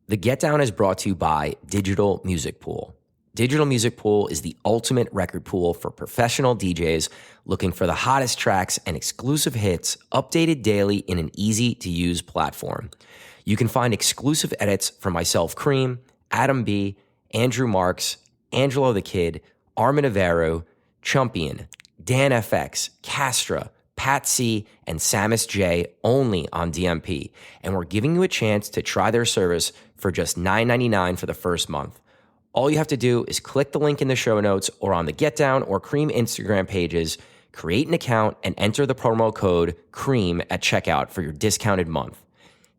The Get Down is brought to you by Digital Music Pool. Digital Music Pool is the ultimate record pool for professional DJs looking for the hottest tracks and exclusive hits updated daily in an easy-to-use platform. You can find exclusive edits from myself, Cream, Adam B., Andrew Marks, Angelo the Kid, Armin Averu, Chumpian, Dan FX, Castra, Pat C, and Samus J only on DMP. And we're giving you a chance to try their service for just $9.99 for the first month. All you have to do is click the link in the show notes or on the Get Down or Cream Instagram pages, create an account, and enter the promo code CREAM at checkout for your discounted month.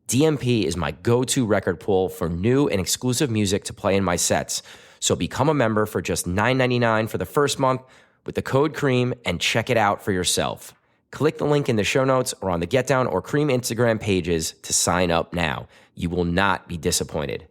DMP is my go-to record pool for new and exclusive music to play in my sets. So become a member for just $9.99 for the first month with the code CREAM and check it out for yourself. Click the link in the show notes or on the Get Down or Cream Instagram pages to sign up now. You will not be disappointed.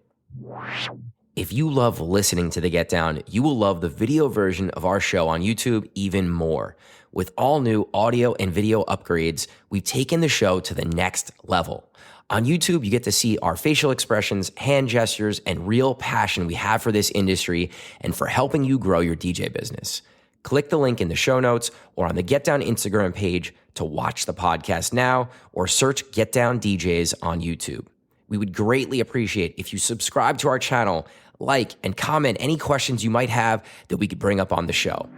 If you love listening to the Get Down, you will love the video version of our show on YouTube even more. With all new audio and video upgrades, we've taken the show to the next level. On YouTube, you get to see our facial expressions, hand gestures, and real passion we have for this industry and for helping you grow your DJ business. Click the link in the show notes or on the Get Down Instagram page to watch the podcast now or search Get Down DJs on YouTube. We would greatly appreciate if you subscribe to our channel, like, and comment any questions you might have that we could bring up on the show.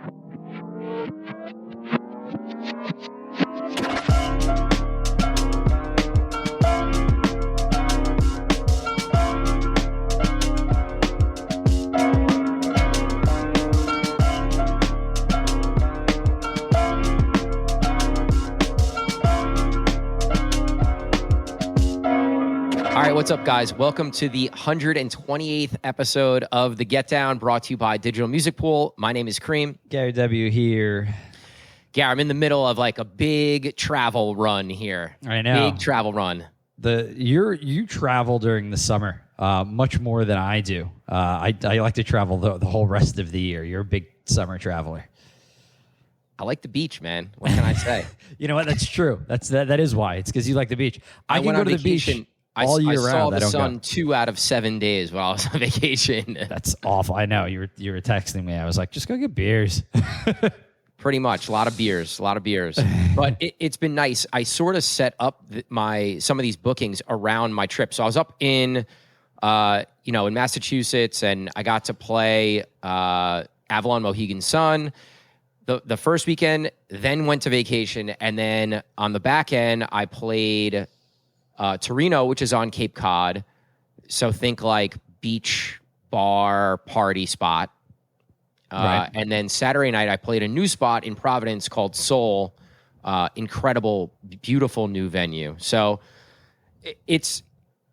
All right, what's up, guys? Welcome to the 128th episode of The Get Down, brought to you by Digital Music Pool. My name is Cream. GaryW here. Gary, I'm in the middle of like a big travel run here. I know. Big travel run. You travel during the summer much more than I do. I like to travel the whole rest of the year. You're a big summer traveler. I like the beach, man. What can I say? You know what? That's true. That is why. It's because you like the beach. I can go to the beach all year round. I saw the sun 2 out of 7 days while I was on vacation. That's awful. I know. You were texting me. I was like, just go get beers. Pretty much. A lot of beers. But it's been nice. I sort of set up some of these bookings around my trip. So I was up in Massachusetts, and I got to play Avalon Mohegan Sun the first weekend, then went to vacation, and then on the back end, I played Torino, which is on Cape Cod. So think like beach, bar, party spot. Right. And then Saturday night, I played a new spot in Providence called Soul. Incredible, beautiful new venue. So it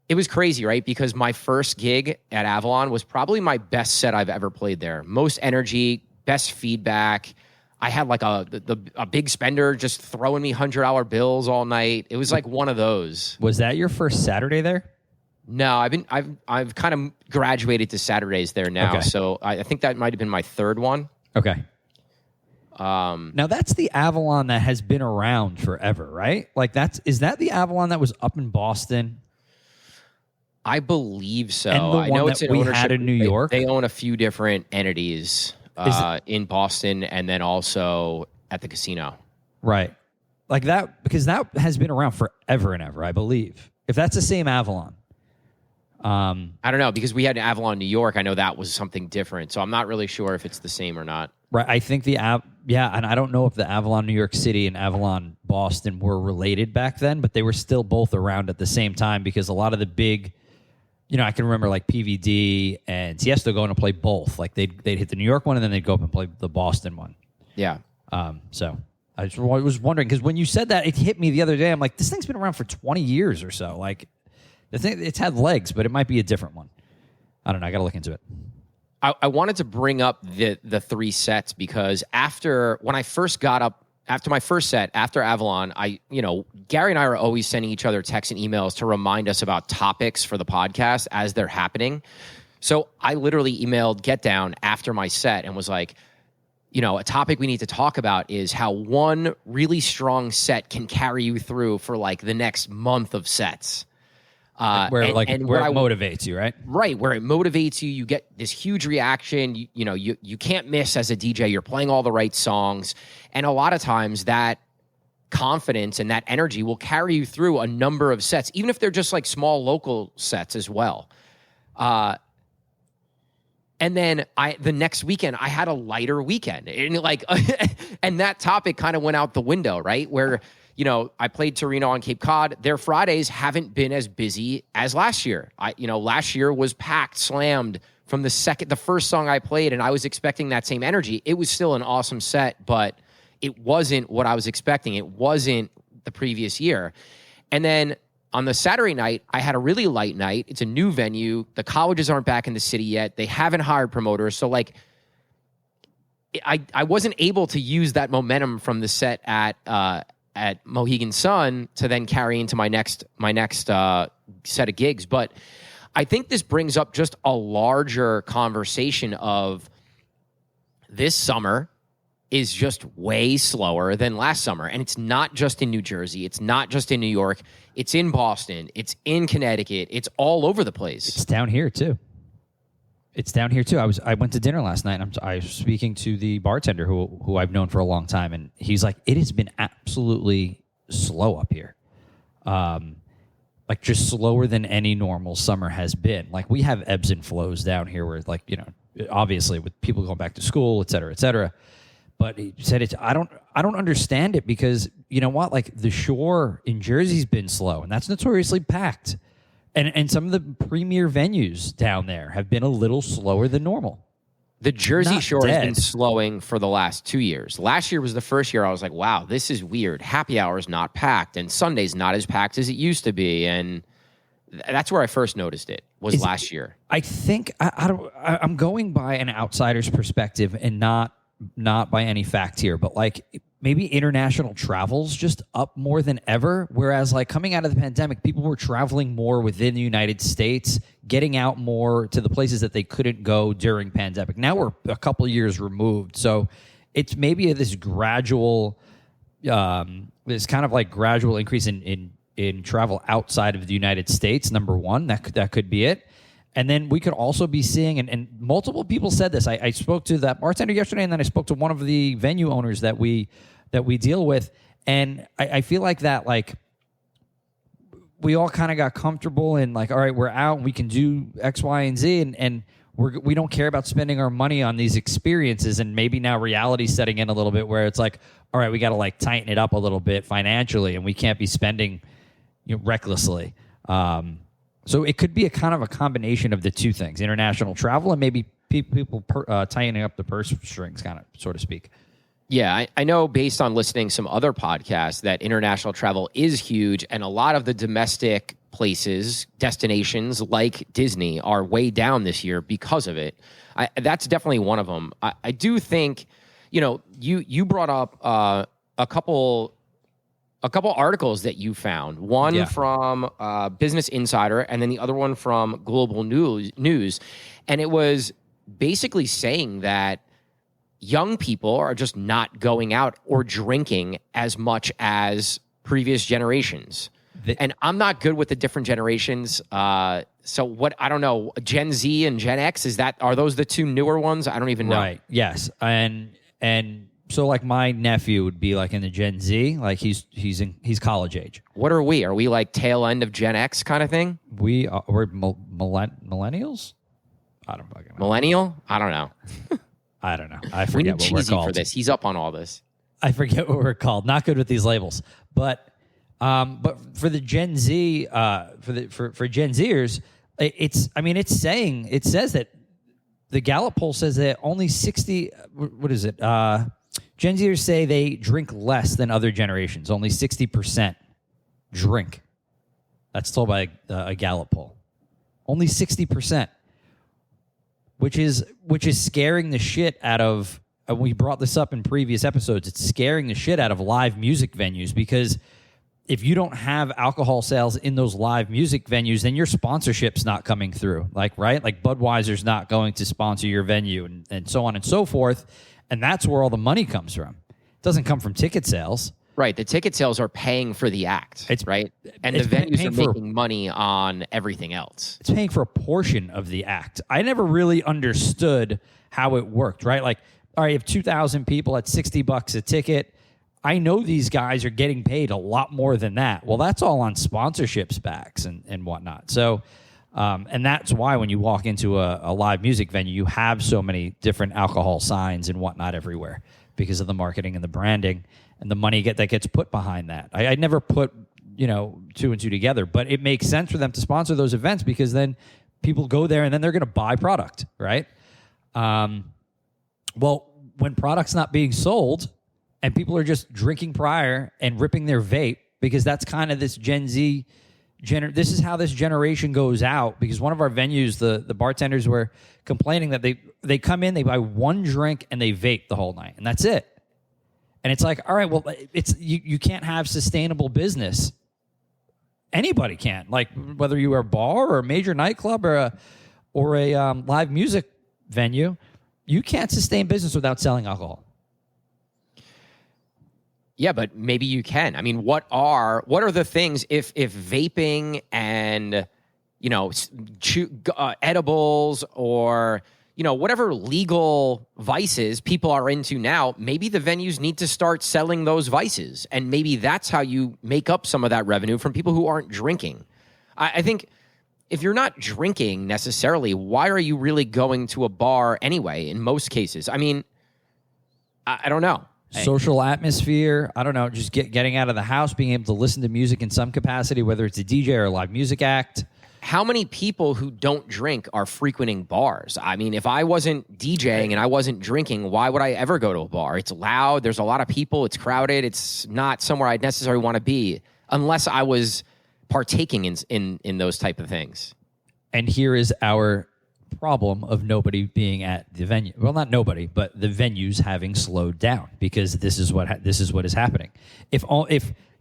was crazy, right? Because my first gig at Avalon was probably my best set I've ever played there. Most energy, best feedback. I had like a big spender just throwing me $100 bills all night. It was like one of those. Was that your first Saturday there? No, I've kind of graduated to Saturdays there now. Okay. So I think that might have been my third one. Okay. Now that's the Avalon that has been around forever, right? Like is that the Avalon that was up in Boston? I believe so. And the one I know that it's in we ownership. Had in New York. They own a few different entities. In Boston, and then also at the casino. Right. Like that, because that has been around forever and ever, I believe. If that's the same Avalon. I don't know, because we had an Avalon New York. I know that was something different, so I'm not really sure if it's the same or not. Right. I think and I don't know if the Avalon New York City and Avalon Boston were related back then, but they were still both around at the same time, because a lot of the big... I can remember like PVD and Tiesto going to play both. Like they'd hit the New York one and then they'd go up and play the Boston one. Yeah. So I was wondering, because when you said that, it hit me the other day. I'm like, this thing's been around for 20 years or so. Like the thing, it's had legs, but it might be a different one. I don't know. I got to look into it. I wanted to bring up the three sets because after my first set, after Avalon, Gary and I are always sending each other texts and emails to remind us about topics for the podcast as they're happening. So I literally emailed Get Down after my set and was like, a topic we need to talk about is how one really strong set can carry you through for like the next month of sets. Where it motivates you, right? Right, where it motivates you. You get this huge reaction. You can't miss as a DJ. You're playing all the right songs. And a lot of times that confidence and that energy will carry you through a number of sets, even if they're just like small local sets as well. And then the next weekend, I had a lighter weekend. And and that topic kind of went out the window, right? Where, I played Torino on Cape Cod. Their Fridays haven't been as busy as last year. Last year was packed, slammed from the first song I played, and I was expecting that same energy. It was still an awesome set, but it wasn't what I was expecting. It wasn't the previous year. And then on the Saturday night, I had a really light night. It's a new venue. The colleges aren't back in the city yet. They haven't hired promoters. So I wasn't able to use that momentum from the set at Mohegan Sun to then carry into my next set of gigs. But I think this brings up just a larger conversation of this summer is just way slower than last summer. And it's not just in New Jersey. It's not just in New York. It's in Boston. It's in Connecticut. It's all over the place. It's down here too. I went to dinner last night, and I was speaking to the bartender who I've known for a long time, and he's like, it has been absolutely slow up here. Just slower than any normal summer has been. Like, we have ebbs and flows down here where, obviously with people going back to school, et cetera, et cetera. But he said I don't understand it because, you know what? Like, the shore in Jersey's been slow, and that's notoriously packed. And some of the premier venues down there have been a little slower than normal. The Jersey Shore has been slowing for the last 2 years. Last year was the first year I was like, wow, this is weird. Happy hour's not packed, and Sunday's not as packed as it used to be. And that's where I first noticed it, was last year. I think I'm going by an outsider's perspective and not by any fact here, but maybe international travel's just up more than ever. Whereas coming out of the pandemic, people were traveling more within the United States, getting out more to the places that they couldn't go during pandemic. Now we're a couple of years removed. So it's maybe this gradual, gradual increase in travel outside of the United States. Number one, that could be it. And then we could also be seeing, and multiple people said this. I spoke to that bartender yesterday, and then I spoke to one of the venue owners that we deal with, and I feel like that we all kind of got comfortable and all right, we're out and we can do X, Y, and Z, and we don't care about spending our money on these experiences. And maybe now reality's setting in a little bit where it's all right, we got to tighten it up a little bit financially, and we can't be spending recklessly. So it could be a kind of a combination of the two things: international travel and maybe people tightening up the purse strings, kind of, so to speak. Yeah, I know based on listening to some other podcasts that international travel is huge, and a lot of the domestic places, destinations like Disney are way down this year because of it. That's definitely one of them. I do think, you brought up a couple articles that you found. One from Business Insider, and then the other one from Global News. And it was basically saying that young people are just not going out or drinking as much as previous generations. And I'm not good with the different generations. So what, I don't know, Gen Z and Gen X, are those the two newer ones? I don't even know. Right. Yes. And so like my nephew would be like in the Gen Z, like he's college age. What are we? Are we like tail end of Gen X kind of thing? We're millennials? I don't fucking know. Millennial? I don't know. I don't know. I forget what we're called. For this. He's up on all this. I forget what we're called. Not good with these labels. But for the Gen Z, for Gen Zers, it says that the Gallup poll says that only 60, what is it? Gen Zers say they drink less than other generations. Only 60% drink. That's told by a Gallup poll. Only 60%, which is scaring the shit out of. We brought this up in previous episodes. It's scaring the shit out of live music venues, because if you don't have alcohol sales in those live music venues, then your sponsorship's not coming through. Like Budweiser's not going to sponsor your venue, and so on and so forth. And that's where all the money comes from. It doesn't come from ticket sales. Right. The ticket sales are paying for the act, right? And the venues are making money on everything else. It's paying for a portion of the act. I never really understood how it worked, right? Like, all right, you have 2,000 people at $60 a ticket. I know these guys are getting paid a lot more than that. Well, that's all on sponsorships backs and whatnot. So, and that's why when you walk into a live music venue, you have so many different alcohol signs and whatnot everywhere because of the marketing and the branding and the money that gets put behind that. I never put, two and two together, but it makes sense for them to sponsor those events because then people go there and then they're going to buy product, right? Well, when product's not being sold and people are just drinking prior and ripping their vape, because that's kind of this Gen Z, this is how this generation goes out. Because one of our venues, the bartenders were complaining that they come in, they buy one drink and they vape the whole night, and that's it. And it's like, all right, well, it's you can't have sustainable business. Anybody can, like whether you are a bar or a major nightclub or a live music venue, you can't sustain business without selling alcohol. Yeah, but maybe you can. I mean, what are the things if vaping and edibles or whatever legal vices people are into now, maybe the venues need to start selling those vices, and maybe that's how you make up some of that revenue from people who aren't drinking. I think if you're not drinking necessarily, why are you really going to a bar anyway? In most cases, I mean, I don't know. Social atmosphere. I don't know. Just getting out of the house, being able to listen to music in some capacity, whether it's a DJ or a live music act. How many people who don't drink are frequenting bars? I mean, if I wasn't DJing and I wasn't drinking, why would I ever go to a bar? It's loud. There's a lot of people. It's crowded. It's not somewhere I'd necessarily want to be unless I was partaking in those type of things. And here is our problem of nobody being at the venue. Well, not nobody, but the venues having slowed down, because this is what is happening. If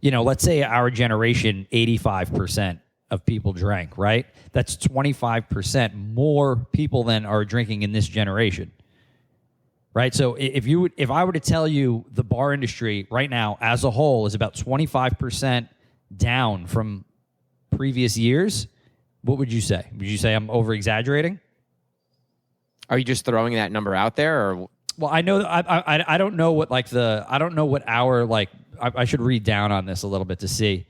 let's say our generation, 85% of people drank, right? That's 25% more people than are drinking in this generation, right? So if I were to tell you the bar industry right now as a whole is about 25% down from previous years, what would you say? Would you say I'm over exaggerating? Are you just throwing that number out there, or? Well, I know I don't know what I don't know what our I should read down on this a little bit to see.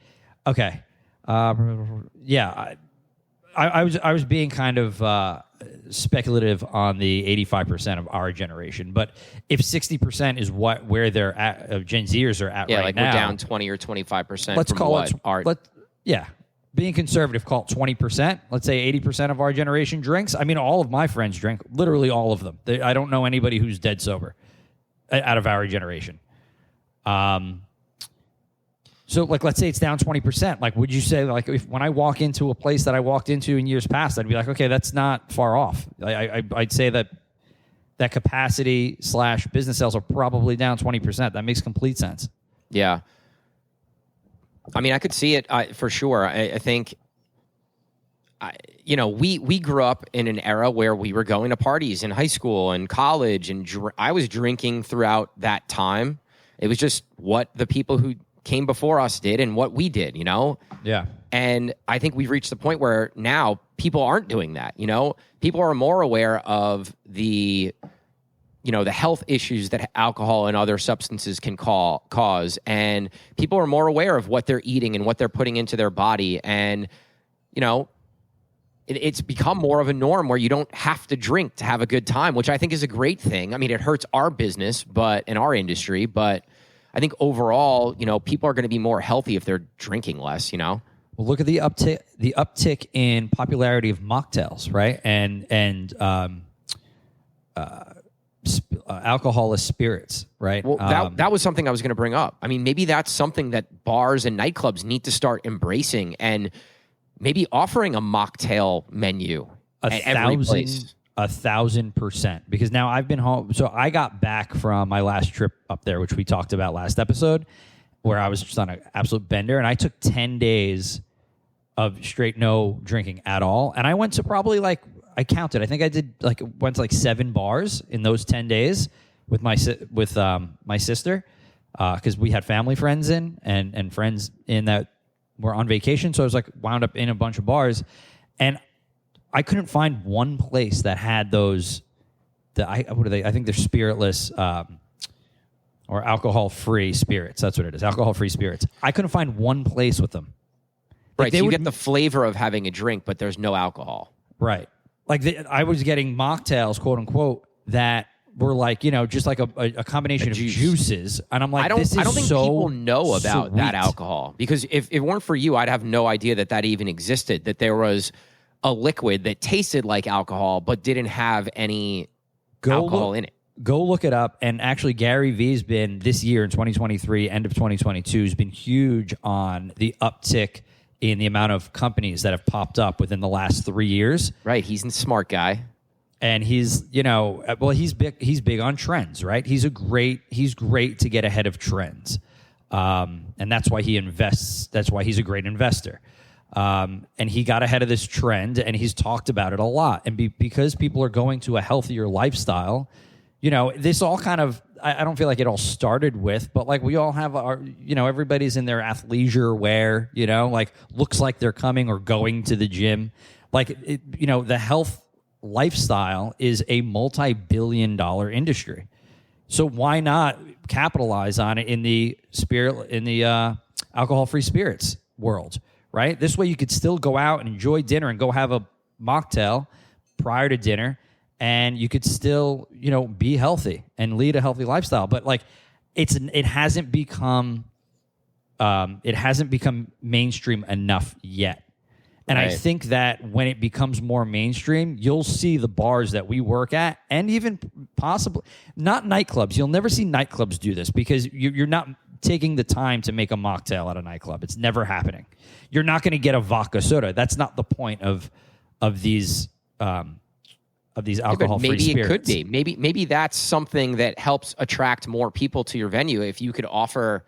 Okay. Yeah, I was being kind of speculative on the 85% of our generation, but if 60% is where they're at, Gen Zers are at right now, we're down 20 or 25%. Let's call it being conservative, call it 20%. Let's say 80% of our generation drinks. I mean, all of my friends drink, literally all of them. I don't know anybody who's dead sober out of our generation. So, let's say it's down 20%. Would you say, if when I walk into a place that I walked into in years past, I'd be like, okay, that's not far off. I'd say that capacity / business sales are probably down 20%. That makes complete sense. Yeah. I mean, I could see it for sure. I think, we grew up in an era where we were going to parties in high school and college, and I was drinking throughout that time. It was just what the people who came before us did and what we did, Yeah. And I think we've reached the point where now people aren't doing that, People are more aware of the health issues that alcohol and other substances can cause, and people are more aware of what they're eating and what they're putting into their body, and it's become more of a norm where you don't have to drink to have a good time, which I think is a great thing. I mean, it hurts our business, but in our industry, but I think overall, people are going to be more healthy if they're drinking less, Well, look at the uptick in popularity of mocktails, right? And alcohol spirits, right? Well, that was something I was going to bring up. I mean, maybe that's something that bars and nightclubs need to start embracing, and maybe offering a mocktail menu at every place. 1,000%. Because now I've been home. So I got back from my last trip up there, which we talked about last episode, where I was just on an absolute bender, and I took 10 days of straight no drinking at all. And I went to probably I counted. I think I did went to 7 bars in those 10 days with my sister. because we had family friends and friends in that were on vacation. So I was like wound up in a bunch of bars, and I couldn't find one place that had those. What are they? I think they're spiritless or alcohol-free spirits. That's what it is. Alcohol-free spirits. I couldn't find one place with them. Right. So you get the flavor of having a drink, but there's no alcohol. Right. I was getting mocktails, quote unquote, that were like, just like a combination of juices. And I'm like, I don't think people know about that alcohol, because if it weren't for you, I'd have no idea that even existed, that there was a liquid that tasted like alcohol but didn't have any alcohol in it. Go look it up. And actually, Gary V's been this year in 2023, end of 2022, has been huge on the uptick in the amount of companies that have popped up within the last 3 years. Right. He's a smart guy. And he's big on trends, right? He's great to get ahead of trends. And that's why he invests. That's why he's a great investor. And he got ahead of this trend, and he's talked about it a lot. And because people are going to a healthier lifestyle, this all kind of, I don't feel like it all started with, but like we all have our, everybody's in their athleisure wear, like looks like they're coming or going to the gym. Like, the health lifestyle is a multi-billion-dollar industry. So why not capitalize on it in the alcohol-free spirits world, right? This way you could still go out and enjoy dinner and go have a mocktail prior to dinner, and you could still, be healthy and lead a healthy lifestyle. But like, it hasn't become mainstream enough yet. And right. I think that when it becomes more mainstream, you'll see the bars that we work at, and even possibly not nightclubs. You'll never see nightclubs do this, because you're not taking the time to make a mocktail at a nightclub. It's never happening. You're not going to get a vodka soda. That's not the point of these alcohol-free spirits. Maybe it could be. Maybe that's something that helps attract more people to your venue. If you could offer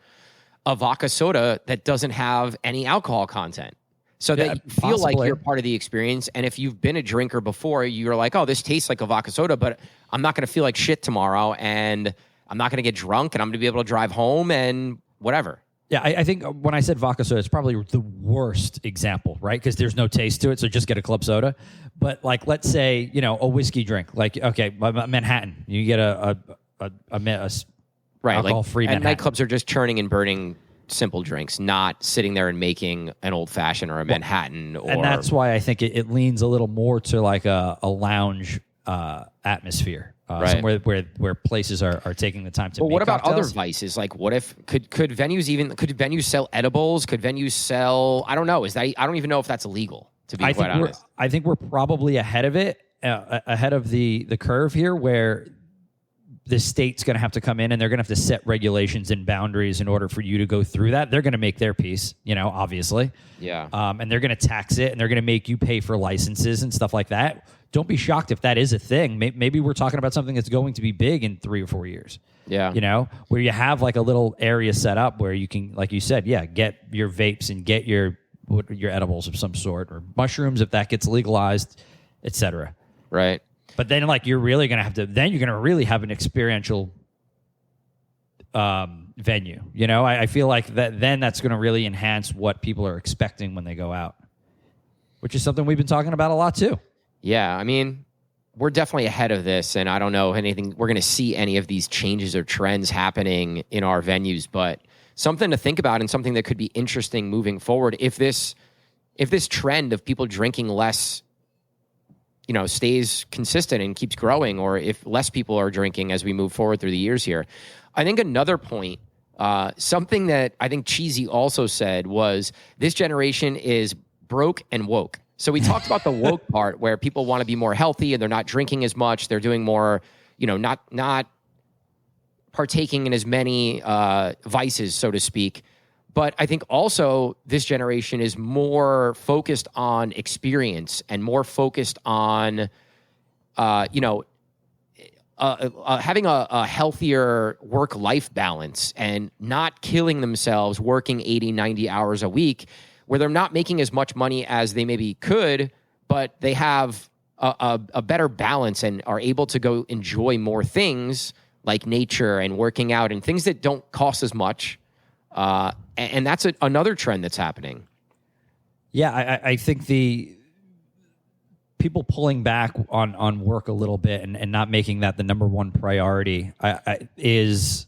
a vodka soda that doesn't have any alcohol content, so that you feel possibly. Like you're part of the experience. And if you've been a drinker before, you're like, oh, this tastes like a vodka soda, but I'm not going to feel like shit tomorrow, and I'm not going to get drunk, and I'm going to be able to drive home and whatever. Yeah, I think when I said vodka soda, it's probably the worst example, right? Because there's no taste to it, so just get a club soda. But like, let's say, a whiskey drink. Like, okay, Manhattan. You get a right, alcohol-free like, Manhattan. And nightclubs are just churning and burning simple drinks, not sitting there and making an old fashioned or a Manhattan. And that's why I think it leans a little more to like a lounge atmosphere, right. Somewhere where places are taking the time to. Well, make what about cocktails. other vices? Like, what if could venues sell edibles? Could venues sell? I don't know. I don't even know if that's illegal. To be quite honest, I think we're probably ahead of it, ahead of the curve here, where the state's going to have to come in and they're going to have to set regulations and boundaries in order for you to go through that. They're going to make their piece, obviously. Yeah. And they're going to tax it, and they're going to make you pay for licenses and stuff like that. Don't be shocked if that is a thing. Maybe we're talking about something that's going to be big in 3 or 4 years. Yeah. Where you have like a little area set up where you can, like you said, get your vapes and get your edibles of some sort, or mushrooms if that gets legalized, etc. Right. But then, like, you're really going to have to. Then you're going to really have an experiential venue. I feel like that. Then that's going to really enhance what people are expecting when they go out, which is something we've been talking about a lot too. Yeah, I mean, we're definitely ahead of this, and I don't know anything. We're going to see any of these changes or trends happening in our venues, but something to think about, and something that could be interesting moving forward. If this trend of people drinking less, stays consistent and keeps growing, or if less people are drinking as we move forward through the years here. I think another point, something that I think Cheesy also said, was this generation is broke and woke. So we talked about the woke part, where people want to be more healthy and they're not drinking as much. They're doing more, not partaking in as many vices, so to speak. But I think also this generation is more focused on experience and more focused on, having a healthier work-life balance and not killing themselves working 80, 90 hours a week, where they're not making as much money as they maybe could, but they have a better balance and are able to go enjoy more things like nature and working out and things that don't cost as much. And that's another trend that's happening. Yeah, I think the people pulling back on work a little bit and not making that the number one priority is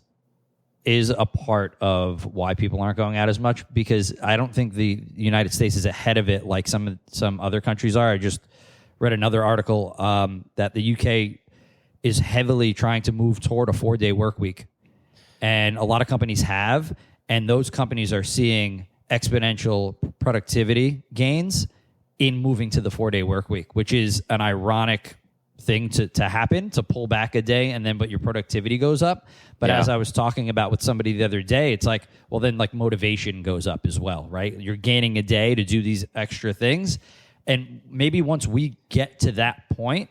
a part of why people aren't going out as much, because I don't think the United States is ahead of it like some other countries are. I just read another article that the UK is heavily trying to move toward a 4-day work week. And a lot of companies have, and those companies are seeing exponential productivity gains in moving to the 4-day work week, which is an ironic thing to happen, to pull back a day but your productivity goes up. But as I was talking about with somebody the other day, it's like, well, then like motivation goes up as well, right? You're gaining a day to do these extra things. And maybe once we get to that point,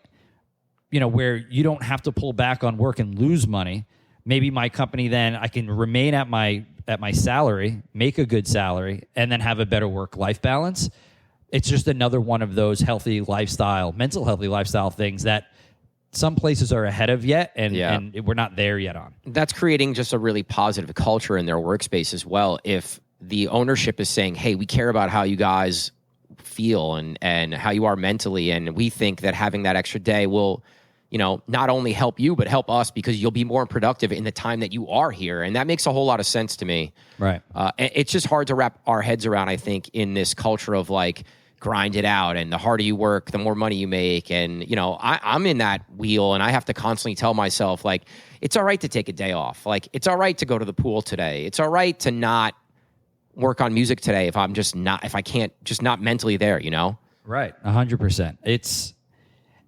where you don't have to pull back on work and lose money, maybe my company, then I can remain at my salary, make a good salary, and then have a better work-life balance. It's just another one of those mental healthy lifestyle things that some places are ahead of yet, and we're not there yet on. That's creating just a really positive culture in their workspace as well. If the ownership is saying, hey, we care about how you guys feel and how you are mentally, and we think that having that extra day will not only help you, but help us, because you'll be more productive in the time that you are here. And that makes a whole lot of sense to me. Right. It's just hard to wrap our heads around, I think, in this culture of like, grind it out, and the harder you work, the more money you make. And, I'm in that wheel, and I have to constantly tell myself, like, it's all right to take a day off. Like, it's all right to go to the pool today. It's all right to not work on music today if I can't, just not mentally there, Right. 100%.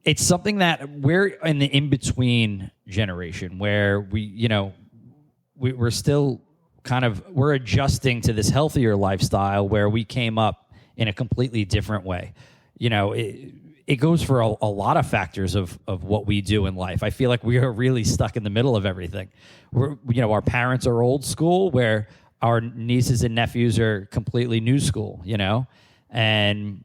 It's something that we're in the in-between generation where we're still we're adjusting to this healthier lifestyle where we came up in a completely different way. It goes for a lot of factors of what we do in life. I feel like we are really stuck in the middle of everything. Our parents are old school, where our nieces and nephews are completely new school, and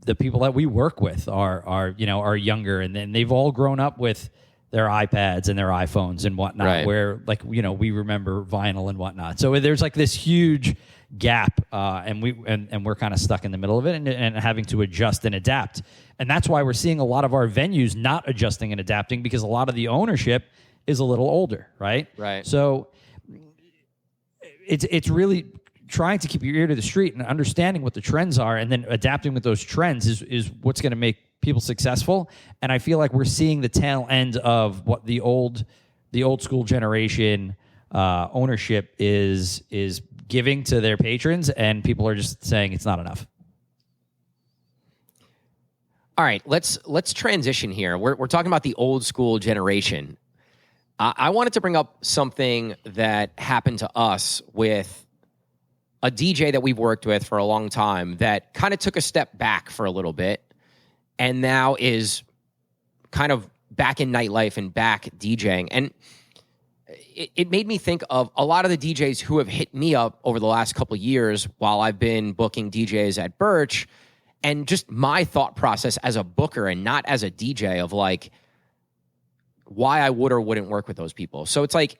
the people that we work with are younger, and then they've all grown up with their iPads and their iPhones and whatnot, right. Where we remember vinyl and whatnot. So there's like this huge gap, and we're kind of stuck in the middle of it and having to adjust and adapt. And that's why we're seeing a lot of our venues not adjusting and adapting, because a lot of the ownership is a little older, right? Right. So it's really trying to keep your ear to the street and understanding what the trends are, and then adapting with those trends is what's going to make people successful. And I feel like we're seeing the tail end of what the old school generation ownership is giving to their patrons, and people are just saying it's not enough. All right, let's transition here. We're talking about the old school generation. I wanted to bring up something that happened to us with a DJ that we've worked with for a long time that kind of took a step back for a little bit and now is kind of back in nightlife and back DJing. And it made me think of a lot of the DJs who have hit me up over the last couple of years while I've been booking DJs at Birch, and just my thought process as a booker and not as a DJ of like why I would or wouldn't work with those people. So it's like,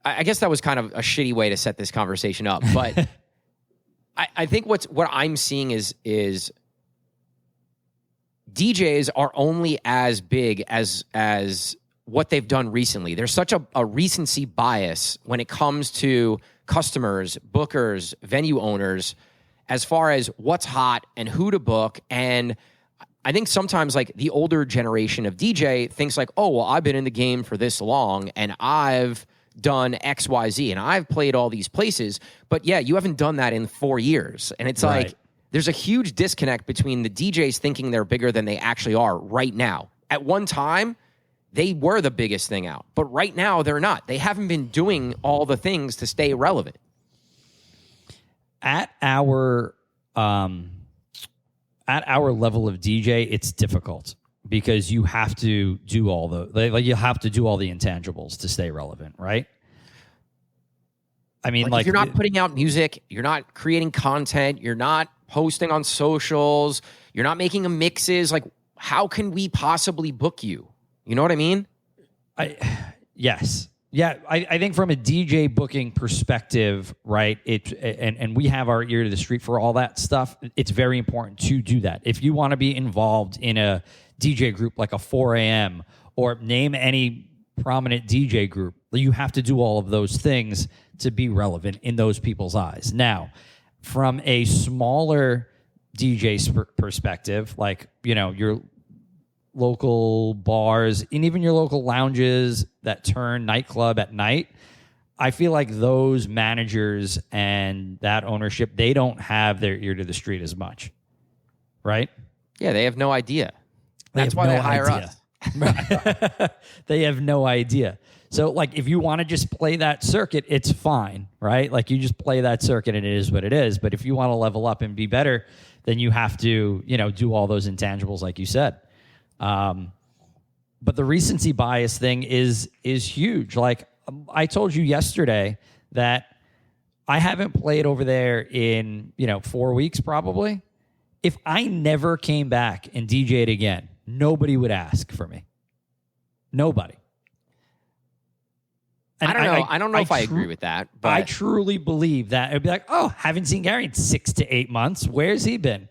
I guess that was kind of a shitty way to set this conversation up, but I think what I'm seeing is DJs are only as big as what they've done recently. There's such a recency bias when it comes to customers, bookers, venue owners, as far as what's hot and who to book. And I think sometimes like the older generation of DJ thinks like, oh, well, I've been in the game for this long and I've done X, Y, Z, and I've played all these places, but yeah, you haven't done that in 4 years. And it's right. Like, there's a huge disconnect between the DJs thinking they're bigger than they actually are right now. At one time, they were the biggest thing out, but right now they're not. They haven't been doing all the things to stay relevant. At our level of DJ, it's difficult because you have to do all the intangibles to stay relevant, right? I mean, like if you're not putting out music, you're not creating content, you're not posting on socials, you're not making mixes. Like, how can we possibly book you? You know what I mean? Yes. Yeah, I think from a DJ booking perspective, right, and we have our ear to the street for all that stuff, it's very important to do that. If you want to be involved in a DJ group like a 4 a.m. or name any prominent DJ group, you have to do all of those things to be relevant in those people's eyes. Now, from a smaller DJ perspective, like, you know, your local bars and even your local lounges that turn nightclub at night, I feel like those managers and that ownership, they don't have their ear to the street as much, right? Yeah, they have no idea. That's why they hire us. They have no idea. So, like, if you want to just play that circuit, it's fine, right? Like, you just play that circuit and it is what it is. But if you want to level up and be better, then you have to, you know, do all those intangibles like you said. But the recency bias thing is huge. Like, I told you yesterday that I haven't played over there in, 4 weeks probably. If I never came back and DJ'd again, nobody would ask for me. Nobody. And I don't know if I agree with that. But I truly believe that it'd be like, oh, haven't seen Gary in 6 to 8 months. Where's he been?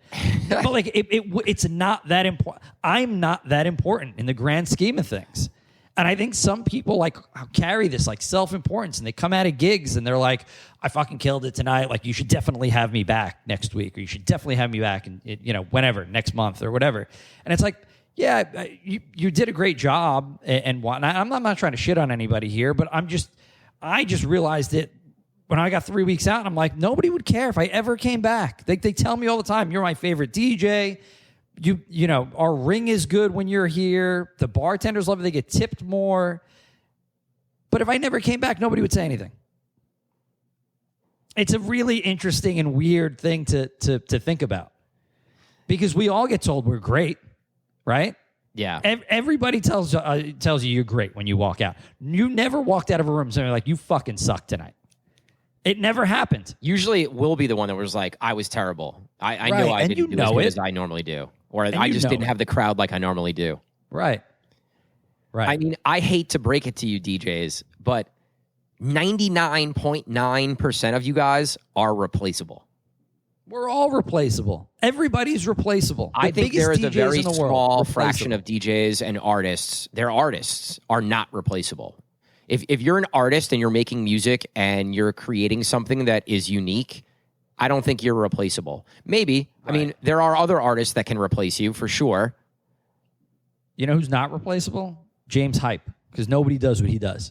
But like, it's not that important. I'm not that important in the grand scheme of things. And I think some people like carry this like self-importance, and they come out of gigs and they're like, I fucking killed it tonight. Like, you should definitely have me back next week, or you should definitely have me back and whenever, next month or whatever. And it's like, yeah, you did a great job and whatnot. I'm not trying to shit on anybody here, but I just realized it when I got 3 weeks out, and I'm like, nobody would care if I ever came back. They tell me all the time, you're my favorite DJ. You know, our ring is good when you're here. The bartenders love it. They get tipped more. But if I never came back, nobody would say anything. It's a really interesting and weird thing to think about, because we all get told we're great, right? Yeah. Everybody tells you you're great when you walk out. You never walked out of a room saying like, you fucking suck tonight. It never happened. Usually it will be the one that was like, I was terrible. I know I didn't do as good as I normally do. Or I just didn't have the crowd like I normally do. Right. I mean, I hate to break it to you DJs, but 99.9% of you guys are replaceable. We're all replaceable. Everybody's replaceable. I think there is a very small fraction of DJs and artists, their artists are not replaceable. If you're an artist and you're making music and you're creating something that is unique, I don't think you're replaceable. Maybe. Right. I mean, there are other artists that can replace you for sure. You know who's not replaceable? James Hype, because nobody does what he does.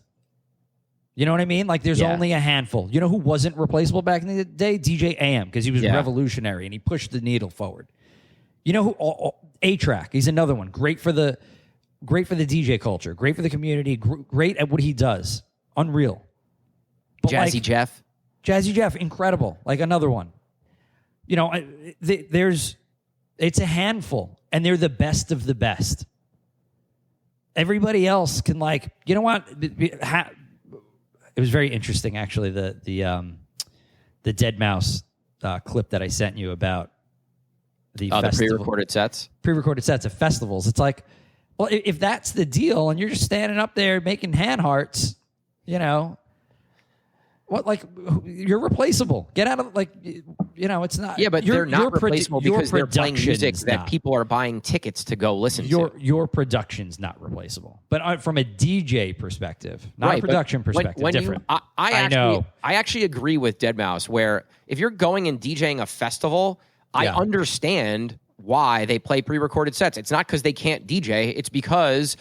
You know what I mean? Like, there's only a handful. You know who wasn't replaceable back in the day? DJ AM, because he was revolutionary and he pushed the needle forward. You know who? A-Track. He's another one. Great for the DJ culture. Great for the community. Great at what he does. Unreal. But Jazzy Jeff. Jazzy Jeff, incredible. Like, another one. You know, it's a handful, and they're the best of the best. Everybody else can, like, you know what? It was very interesting, actually, the Dead Mouse clip that I sent you about the pre-recorded sets. Pre-recorded sets of festivals. It's like, well, if that's the deal, and you're just standing up there making hand hearts, what, like, you're replaceable. Get out of, like, it's not. Yeah, but they're not replaceable because they're playing music that people are buying tickets to go listen to. Your production's not replaceable. But from a DJ perspective, not a production perspective, when different. I know. I actually agree with Deadmau5, where if you're going and DJing a festival, I understand why they play pre-recorded sets. It's not because they can't DJ. It's because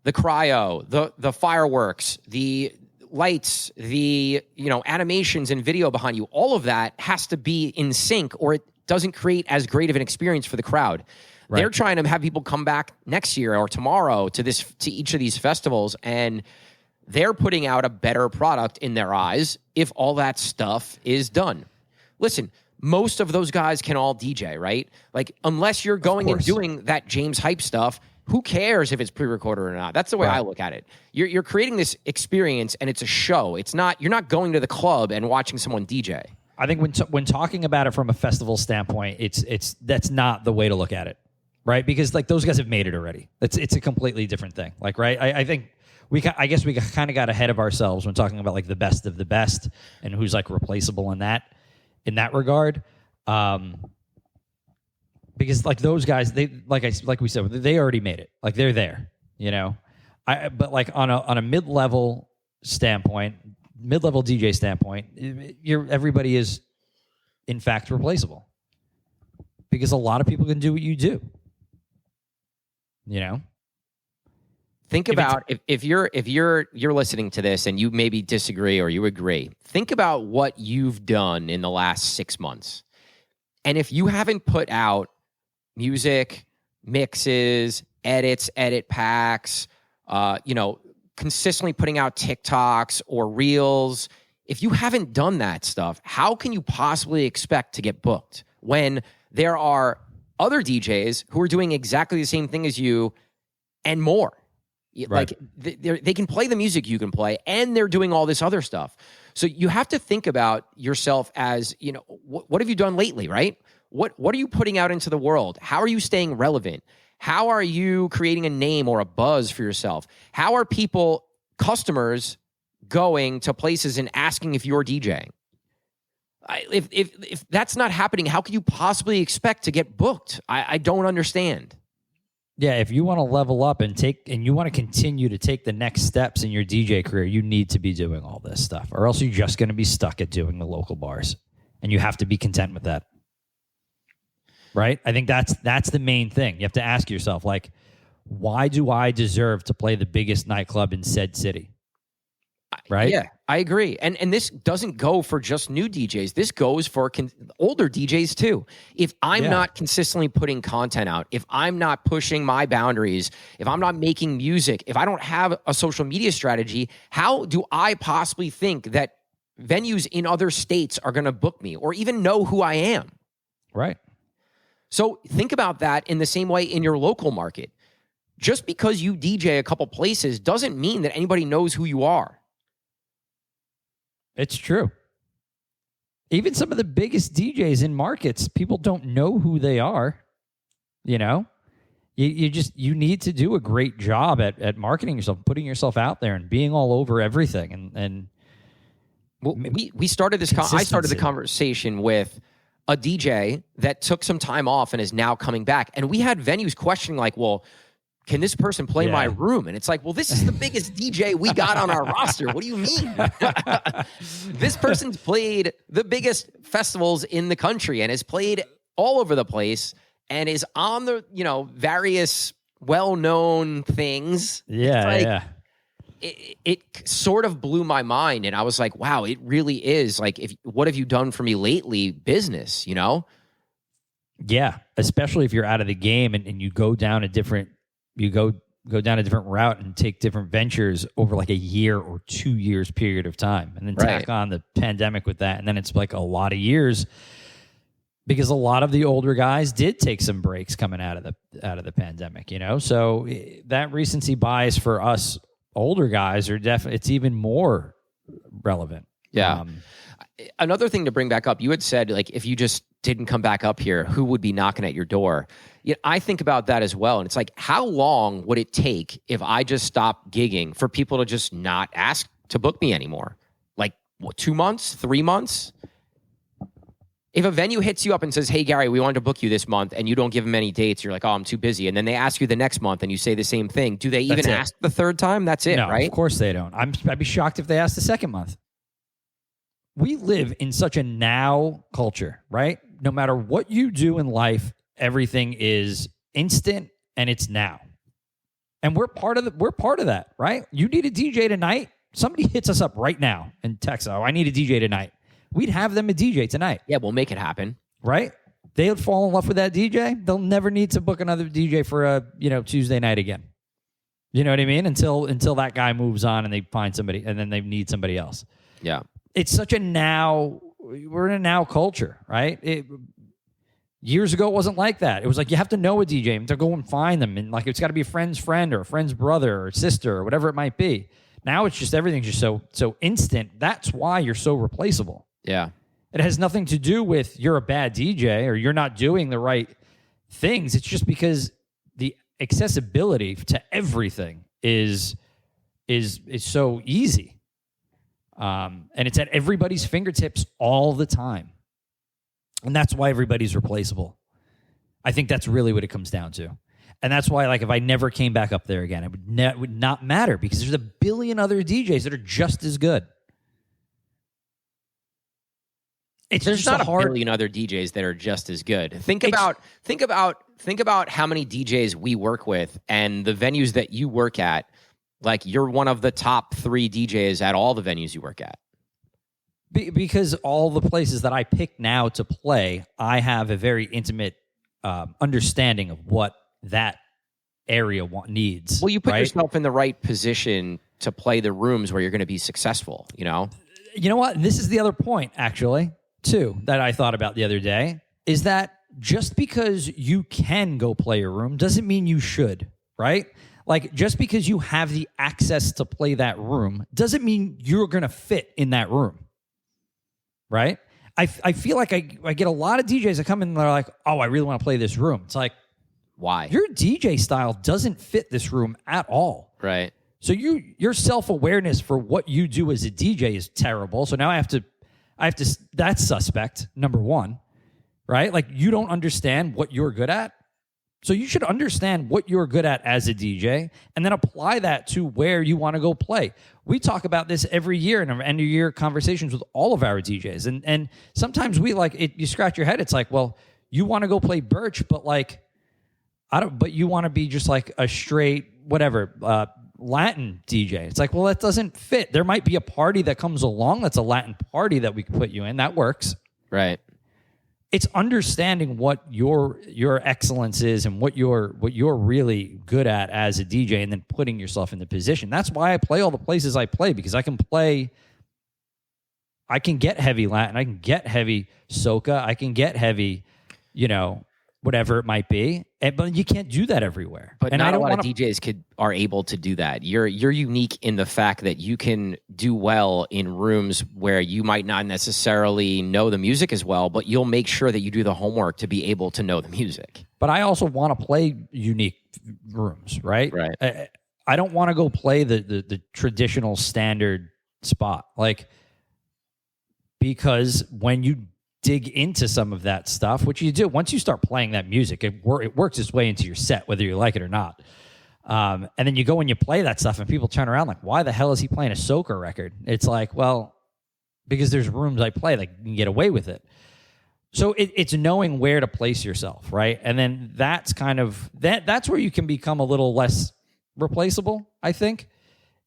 the cryo, the fireworks, the lights, the animations and video behind you, all of that has to be in sync, or it doesn't create as great of an experience for the crowd. Right. They're trying to have people come back next year or tomorrow to each of these festivals, and they're putting out a better product in their eyes if all that stuff is done. Listen, most of those guys can all DJ, right? Like, unless you're going and doing that James Hype stuff, who cares if it's pre-recorded or not? That's the way I look at it. You're creating this experience, and it's a show. It's not. You're not going to the club and watching someone DJ. I think when talking about it from a festival standpoint, it's that's not the way to look at it, right? Because, like, those guys have made it already. It's a completely different thing. Like, right? I think I guess we kind of got ahead of ourselves when talking about like the best of the best and who's like replaceable in that regard. Because like those guys, they like we said, they already made it. Like they're there, you know. But like on a mid-level standpoint, mid-level DJ standpoint, everybody is in fact replaceable. Because a lot of people can do what you do. You know? Think about if you're listening to this and you maybe disagree or you agree, think about what you've done in the last 6 months. And if you haven't put out music, mixes, edit packs, consistently putting out TikToks or reels, if you haven't done that stuff, how can you possibly expect to get booked when there are other DJs who are doing exactly the same thing as you and more? Right. Like they can play the music you can play, and they're doing all this other stuff. So you have to think about yourself as, what have you done lately, right? What are you putting out into the world? How are you staying relevant? How are you creating a name or a buzz for yourself? How are customers going to places and asking if you're DJing? If that's not happening, how can you possibly expect to get booked? I don't understand. Yeah, if you want to level up and you want to continue to take the next steps in your DJ career, you need to be doing all this stuff, or else you're just going to be stuck at doing the local bars, and you have to be content with that. Right? I think that's the main thing. You have to ask yourself, like, why do I deserve to play the biggest nightclub in said city? Right? Yeah, I agree. And this doesn't go for just new DJs. This goes for older DJs too. If I'm not consistently putting content out, if I'm not pushing my boundaries, if I'm not making music, if I don't have a social media strategy, how do I possibly think that venues in other states are going to book me or even know who I am? Right. So think about that in the same way in your local market. Just because you DJ a couple places doesn't mean that anybody knows who you are. It's true. Even some of the biggest DJs in markets, people don't know who they are. You know, you need to do a great job at marketing yourself, putting yourself out there, and being all over everything. And well, we started this. I started the conversation with a DJ that took some time off and is now coming back, and we had venues questioning, like, well, can this person play my room? And it's like, well, this is the biggest DJ we got on our roster. What do you mean? This person's played the biggest festivals in the country and has played all over the place and is on the, various well-known things. Yeah, It sort of blew my mind. And I was like, wow, it really is. Like, what have you done for me lately? Business, Yeah, especially if you're out of the game and you go down a different route and take different ventures over like a year or 2 years period of time, and then tack on the pandemic with that, and then it's like a lot of years, because a lot of the older guys did take some breaks coming out of the pandemic, So that recency bias for us older guys it's even more relevant. Yeah. Another thing to bring back up, you had said, like, if you just didn't come back up here, who would be knocking at your door? I think about that as well. And it's like, how long would it take if I just stopped gigging for people to just not ask to book me anymore? Like, what, 2 months, 3 months? If a venue hits you up and says, hey, Gary, we wanted to book you this month, and you don't give them any dates, you're like, oh, I'm too busy. And then they ask you the next month and you say the same thing. Do they even ask the third time? That's it, no, right? Of course they don't. I'd be shocked if they asked the second month. We live in such a now culture, right? No matter what you do in life, everything is instant and it's now. And we're part of that, right? You need a DJ tonight. Somebody hits us up right now and texts, oh, I need a DJ tonight. We'd have them a DJ tonight. Yeah, we'll make it happen. Right? They would fall in love with that DJ. They'll never need to book another DJ for a, Tuesday night again. You know what I mean? Until that guy moves on and they find somebody, and then they need somebody else. Yeah. It's such a now, we're in a now culture, right? Years ago, it wasn't like that. It was like, you have to know a DJ to go and find them. And like, it's got to be a friend's friend or a friend's brother or sister or whatever it might be. Now it's just, everything's just so instant. That's why you're so replaceable. Yeah. It has nothing to do with you're a bad DJ or you're not doing the right things. It's just because the accessibility to everything is is so easy. And it's at everybody's fingertips all the time. And that's why everybody's replaceable. I think that's really what it comes down to. And that's why, like, if I never came back up there again, it would not matter, because there's a billion other DJs that are just as good. There's not a billion other DJs that are just as good. Think about how many DJs we work with and the venues that you work at. Like, you're one of the top 3 DJs at all the venues you work at. Because all the places that I pick now to play, I have a very intimate understanding of what that area needs. Well, you put yourself in the right position to play the rooms where you're going to be successful, you know? You know what? This is the other point, actually, too, that I thought about the other day, is that just because you can go play a room doesn't mean you should, right? Like, just because you have the access to play that room doesn't mean you're going to fit in that room, right? I feel like I get a lot of DJs that come in and they're like, oh, I really want to play this room. It's like, why? Your DJ style doesn't fit this room at all. Right. So your self-awareness for what you do as a DJ is terrible. So now I have to that's suspect, number one, right? Like, you don't understand what you're good at. So you should understand what you're good at as a DJ and then apply that to where you want to go play. We talk about this every year in our end-of-year conversations with all of our DJs. And sometimes we you scratch your head. It's like, well, you want to go play Birch, but like, but you want to be just like a straight, whatever, Latin DJ. It's like, well, that doesn't fit. There might be a party that comes along that's a Latin party that we can put you in. That works. Right. It's understanding what your excellence is and what you're really good at as a DJ, and then putting yourself in the position. That's why I play all the places I play, because I can get heavy Latin, I can get heavy soca, I can get heavy, whatever it might be, but you can't do that everywhere. But not a lot of DJs are able to do that. You're unique in the fact that you can do well in rooms where you might not necessarily know the music as well, but you'll make sure that you do the homework to be able to know the music. But I also want to play unique rooms, right? Right. I don't want to go play the traditional standard spot, like, because when you dig into some of that stuff, which you do once you start playing that music, it works its way into your set, whether you like it or not. And then you go and you play that stuff, and people turn around like, why the hell is he playing a soca record? It's like, well, because there's rooms I play that you can get away with it. So it's knowing where to place yourself, right? And then that's kind of that's where you can become a little less replaceable, I think,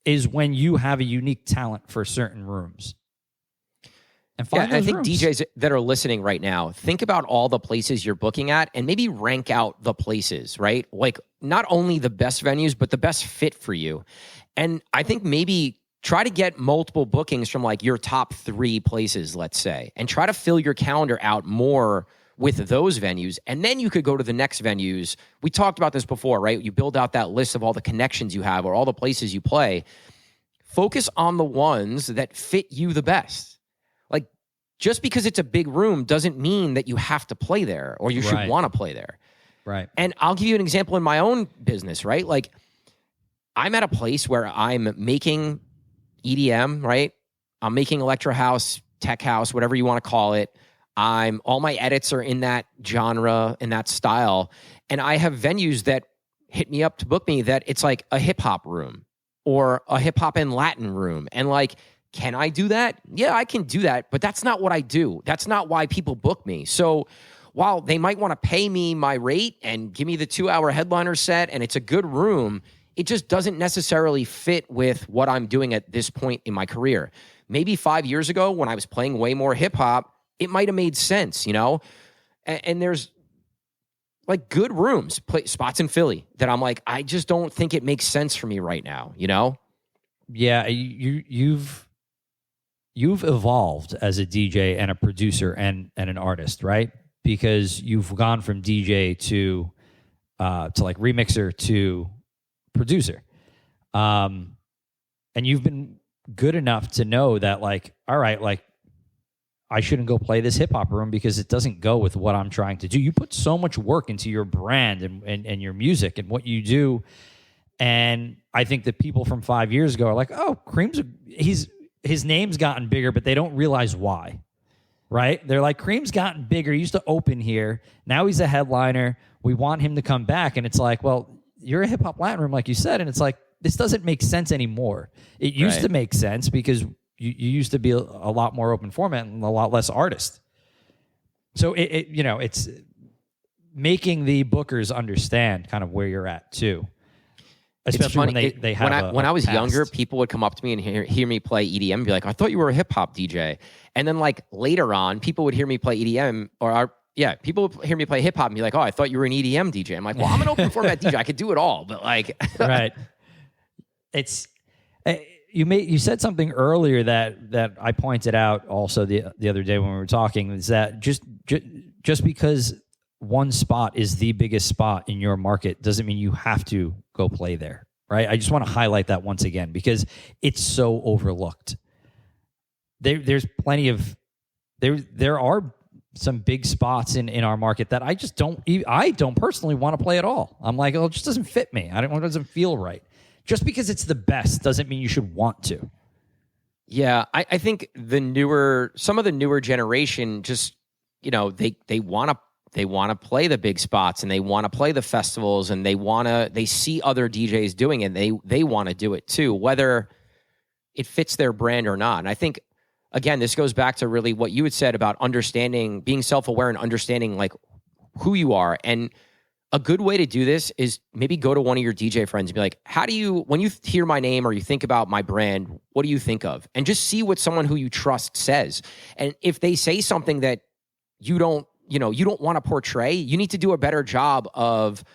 is when you have a unique talent for certain rooms. I think DJs that are listening right now, think about all the places you're booking at and maybe rank out the places, right? Like, not only the best venues, but the best fit for you. And I think maybe try to get multiple bookings from like your top 3 places, let's say, and try to fill your calendar out more with those venues. And then you could go to the next venues. We talked about this before, right? You build out that list of all the connections you have or all the places you play. Focus on the ones that fit you the best. Like, just because it's a big room doesn't mean that you have to play there or you should want to play there. Right. And I'll give you an example in my own business, right? Like, I'm at a place where I'm making EDM, right? I'm making electro house, tech house, whatever you want to call it. All my edits are in that genre, in that style. And I have venues that hit me up to book me that it's like a hip hop room or a hip hop and Latin room. And like, can I do that? Yeah, I can do that, but that's not what I do. That's not why people book me. So while they might want to pay me my rate and give me the 2-hour headliner set and it's a good room, it just doesn't necessarily fit with what I'm doing at this point in my career. Maybe 5 years ago when I was playing way more hip hop, it might have made sense, And there's like good rooms, spots in Philly that I'm like, I just don't think it makes sense for me right now, Yeah, you've evolved as a DJ and a producer and an artist, right? Because you've gone from DJ to like remixer to producer. And you've been good enough to know that, like, all right, like, I shouldn't go play this hip hop room because it doesn't go with what I'm trying to do. You put so much work into your brand and your music and what you do. And I think that people from 5 years ago are like, oh, his name's gotten bigger, but they don't realize why, right? They're like, Cream's gotten bigger. He used to open here. Now he's a headliner. We want him to come back. And it's like, well, you're a hip hop Latin room, like you said. And it's like, this doesn't make sense anymore. It used to make sense because you used to be a lot more open format and a lot less artist. So it's making the bookers understand kind of where you're at too. Especially when they have when I was past. younger, people would come up to me and hear me play EDM and be like, I thought you were a hip hop DJ. And then like later on, people would hear me play EDM people would hear me play hip hop and be like, oh, I thought you were an EDM DJ. I'm like, well, I'm an open format DJ. I could do it all, but like, right. It's you said something earlier that I pointed out also the other day when we were talking, is that just because one spot is the biggest spot in your market doesn't mean you have to go play there, right? I just want to highlight that once again because it's so overlooked. There's plenty of there are some big spots in our market that I don't personally want to play at all. I'm like, oh, it just doesn't fit me. It doesn't feel right. Just because it's the best doesn't mean you should want to. Yeah, I think some of the newer generation just, they want to play the big spots and they want to play the festivals and they see other DJs doing it. And they want to do it too, whether it fits their brand or not. And I think, again, this goes back to really what you had said about understanding, being self-aware and understanding like who you are. And a good way to do this is maybe go to one of your DJ friends and be like, when you hear my name or you think about my brand, what do you think of? And just see what someone who you trust says. And if they say something that you don't want to portray, you need to do a better job of,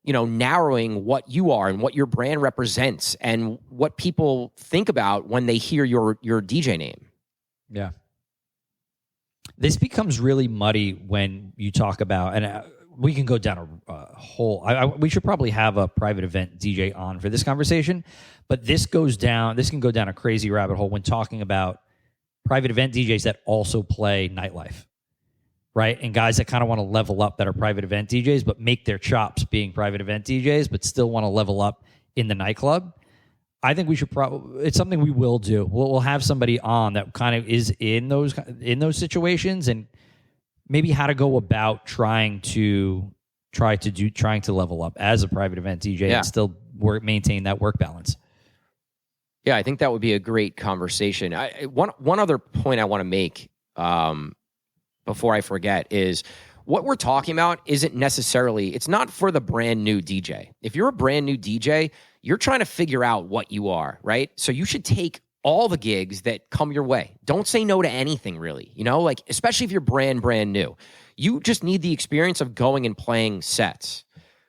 narrowing what you are and what your brand represents and what people think about when they hear your DJ name. Yeah. This becomes really muddy when you talk about, and we can go down a whole, we should probably have a private event DJ on for this conversation, but this can go down a crazy rabbit hole when talking about private event DJs that also play nightlife, right? And guys that kind of want to level up that are private event DJs, but make their chops being private event DJs, but still want to level up in the nightclub. I think we should it's something we will do. We'll have somebody on that kind of is in those situations and maybe how to go about trying to level up as a private event DJ and still maintain that work balance. Yeah, I think that would be a great conversation. One other point I want to make before I forget is what we're talking about it's not for the brand new DJ. If you're a brand new DJ, you're trying to figure out what you are, right? So you should take all the gigs that come your way. Don't say no to anything, really. Like especially if you're brand new. You just need the experience of going and playing sets,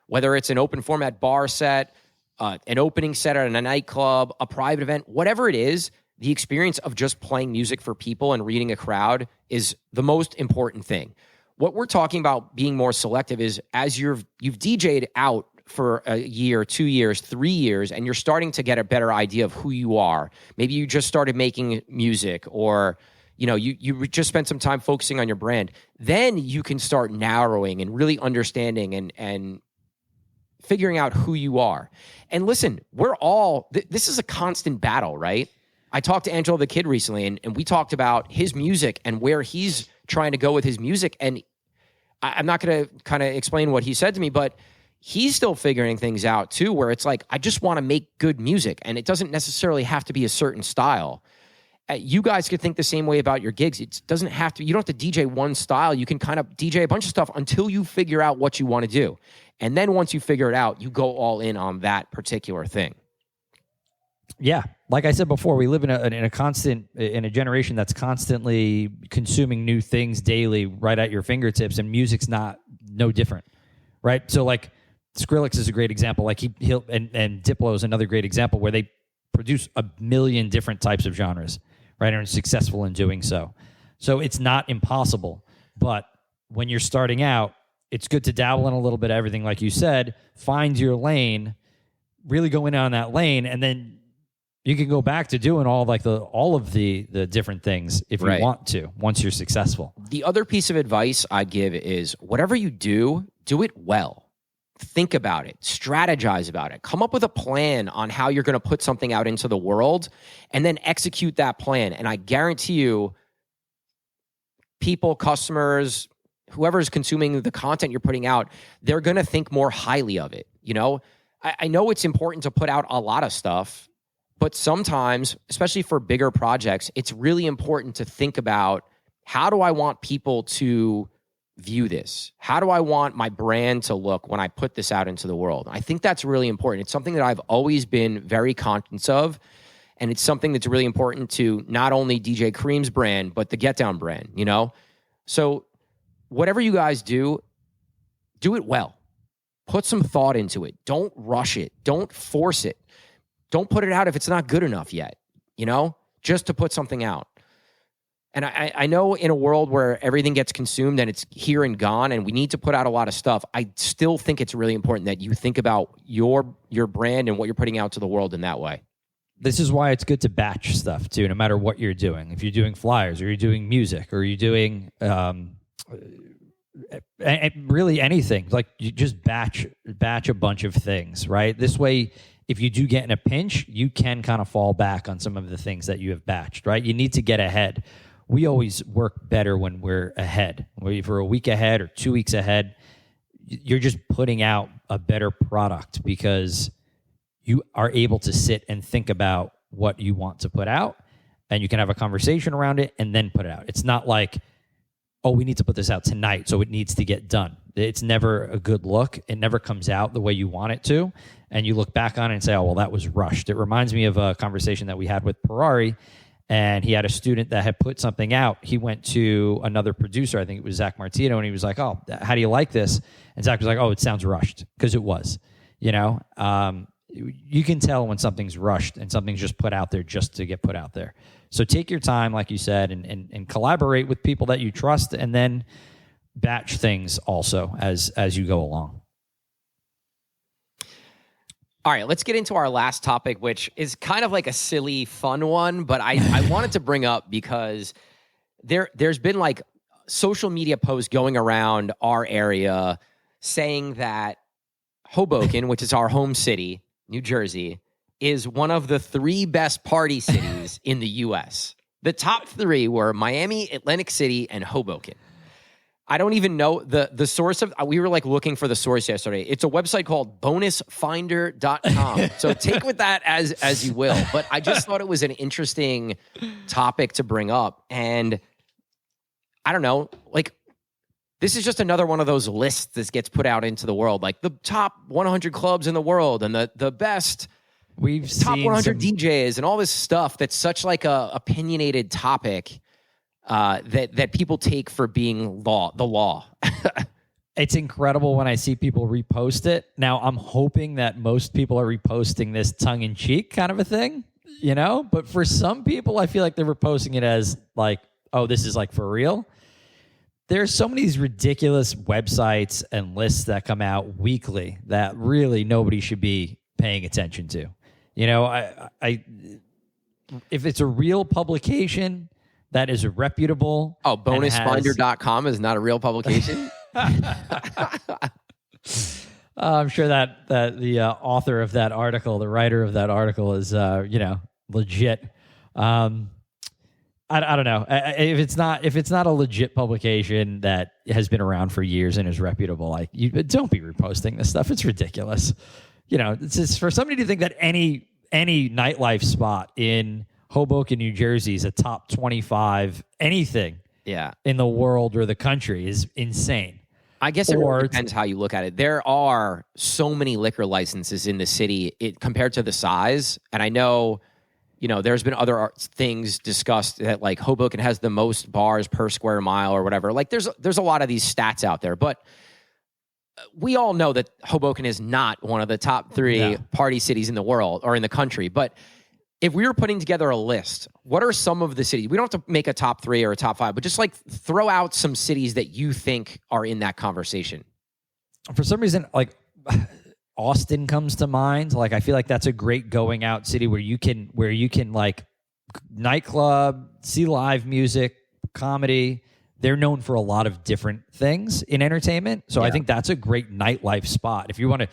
whether it's an open format bar set, an opening set at a nightclub, a private event, whatever it is. The experience of just playing music for people and reading a crowd is the most important thing. What we're talking about being more selective is as you've DJ'd out for a year, 2 years, 3 years, and you're starting to get a better idea of who you are. Maybe you just started making music or, you just spent some time focusing on your brand. Then you can start narrowing and really understanding and figuring out who you are. And listen, this is a constant battle, right? I talked to Angelo the Kid recently, and we talked about his music and where he's trying to go with his music. And I'm not going to kind of explain what he said to me, but he's still figuring things out too, where it's like, I just want to make good music and it doesn't necessarily have to be a certain style. You guys could think the same way about your gigs. It doesn't have to, you don't have to DJ one style. You can kind of DJ a bunch of stuff until you figure out what you want to do. And then once you figure it out, you go all in on that particular thing. Yeah. Like I said before, we live in a generation that's constantly consuming new things daily right at your fingertips, and music's no different. Right. So like, Skrillex is a great example. Like he'll and Diplo is another great example where they produce a million different types of genres, right? And are successful in doing so. So it's not impossible, but when you're starting out, it's good to dabble in a little bit of everything, like you said. Find your lane, really go in on that lane, and then you can go back to doing all of the different things if you want to once you're successful. The other piece of advice I'd give is whatever you do it well. think about it, strategize about it, come up with a plan on how you're going to put something out into the world, and then execute that plan. And I guarantee you, people, customers, whoever's consuming the content you're putting out, they're going to think more highly of it. You know, I know it's important to put out a lot of stuff, but sometimes, especially for bigger projects, it's really important to think about, how do I want people to view this? How do I want my brand to look when I put this out into the world? I think that's really important. It's something that I've always been very conscious of, and it's something that's really important to not only DJ Kareem's brand, but the Get Down brand, you know? So whatever you guys do it well. Put some thought into it. Don't rush it. Don't force it. Don't put it out if it's not good enough yet, you know, just to put something out. And I know in a world where everything gets consumed and it's here and gone and we need to put out a lot of stuff, I still think it's really important that you think about your brand and what you're putting out to the world in that way. This is why it's good to batch stuff too, no matter what you're doing. If you're doing flyers or you're doing music or you're doing really anything, like you just batch a bunch of things, right? This way, if you do get in a pinch, you can kind of fall back on some of the things that you have batched, right? You need to get ahead. We always work better when we're ahead. If we're a week ahead or 2 weeks ahead, you're just putting out a better product because you are able to sit and think about what you want to put out, and you can have a conversation around it and then put it out. It's not like, oh, we need to put this out tonight, so it needs to get done. It's never a good look. It never comes out the way you want it to. And you look back on it and say, oh, well, that was rushed. It reminds me of a conversation that we had with Ferrari, and he had a student that had put something out. He went to another producer, I think it was Zach Martino, and he was like, oh, how do you like this? And Zach was like, oh, it sounds rushed, because it was. You know, you can tell when something's rushed and something's just put out there just to get put out there. So take your time, like you said, and collaborate with people that you trust, and then batch things also as you go along. All right, let's get into our last topic, which is kind of like a silly, fun one, but I wanted to bring up because there's been like social media posts going around our area saying that Hoboken, which is our home city, New Jersey, is one of the 3 best party cities in the U.S. The top 3 were Miami, Atlantic City, and Hoboken. I don't even know the source of. We were like looking for the source yesterday. It's a website called bonusfinder.com. So take with that as you will. But I just thought it was an interesting topic to bring up. And I don't know, like, this is just another one of those lists that gets put out into the world, like the top 100 clubs in the world and the best top 100 DJs and all this stuff. That's such like a opinionated topic. That people take for being the law. It's incredible when I see people repost it. Now, I'm hoping that most people are reposting this tongue-in-cheek kind of a thing, you know? But for some people, I feel like they're reposting it as like, oh, this is like for real. There's so many of these ridiculous websites and lists that come out weekly that really nobody should be paying attention to. You know, I if it's a real publication that is reputable. Oh, bonusfinder.com is not a real publication? I'm sure that the author of that article, the writer of that article is, legit. I don't know. If it's not a legit publication that has been around for years and is reputable, like, you don't be reposting this stuff. It's ridiculous. You know, it's just for somebody to think that any nightlife spot in Hoboken, New Jersey is a top 25 anything in the world or the country is insane. I guess it really depends how you look at it. There are so many liquor licenses in the city compared to the size. And I know, there's been other things discussed that like Hoboken has the most bars per square mile or whatever. Like there's a lot of these stats out there, but we all know that Hoboken is not one of the top 3 party cities in the world or in the country. But if we were putting together a list, what are some of the cities? We don't have to make a top 3 or a top 5, but just like throw out some cities that you think are in that conversation. For some reason, like Austin comes to mind. Like I feel like that's a great going out city where you can like nightclub, see live music, comedy, they're known for a lot of different things in entertainment. So I think that's a great nightlife spot. If you want to